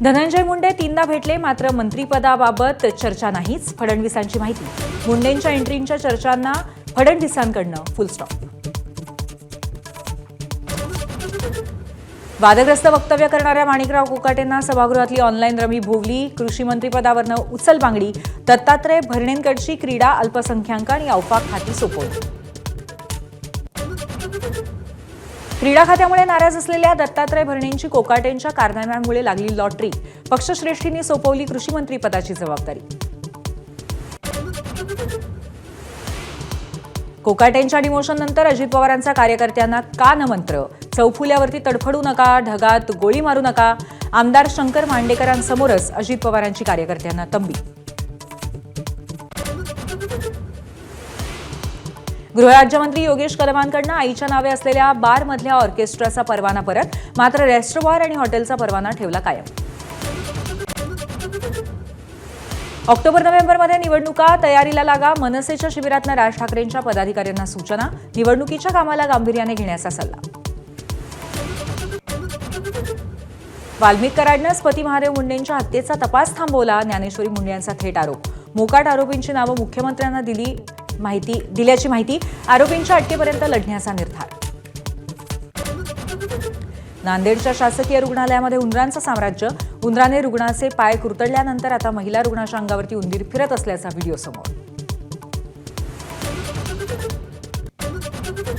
धनंजय मुंडे तीनदा भेटले, मात्र मंत्रिपदाबाबत चर्चा नाहीच. फडणवीसांची माहिती. मुंडेंच्या एंट्रीच्या चर्चांना फडणवीसांकडनं फुल स्टॉप. वादग्रस्त वक्तव्य करणाऱ्या माणिकराव कोकाटेंना सभागृहातली ऑनलाईन रमी भोवली. कृषी मंत्रिपदावरनं उचलबांगडी. दत्तात्रय भरणेंकडची क्रीडा, अल्पसंख्याक आणि औपाक खाती सोपवली. क्रीडा खात्यामुळे नाराज असलेल्या दत्तात्रय भरणेंची कोकाटेंच्या कारनाम्यांमुळे लागली लॉटरी. पक्षश्रेष्ठींनी सोपवली कृषी मंत्रिपदाची जबाबदारी. कोकाटेंच्या डिमोशननंतर अजित पवारांचा कार्यकर्त्यांना कानमंत्र. चौफुल्यावरती तडफडू नका, ढगात गोळी मारू नका. आमदार शंकर मांडेकरांसमोरच अजित पवारांची कार्यकर्त्यांना तंबी. गृहराज्यमंत्री योगेश कदमांकडनं आईच्या नावे असलेल्या बारमधल्या ऑर्केस्ट्राचा परवाना परत, मात्र रेस्टॉरंट आणि हॉटेलचा परवाना ठेवला कायम. ऑक्टोबर-नोव्हेंबरमध्ये निवडणुका, तयारीला लागा. मनसेच्या शिबिरातनं राज ठाकरेंच्या पदाधिकाऱ्यांना सूचना. निवडणुकीच्या कामाला गांभीर्याने घेण्याचा सल्ला. वाल्मिक कराडनं पती महादेव मुंडेंच्या हत्येचा तपास थांबवला. ज्ञानेश्वरी मुंडे यांचा थेट आरोप. मोकाट आरोपींची नावं मुख्यमंत्र्यांना दिल्याची माहिती. आरोपींच्या अटकेपर्यंत लढण्याचा निर्धार. नांदेडच्या शासकीय रुग्णालयामध्ये उंदरांचं साम्राज्य. उंदराने रुग्णाचे पाय कुरतडल्यानंतर आता महिला रुग्णाच्या अंगावरती उंदीर फिरत असल्याचा व्हिडिओ समोर.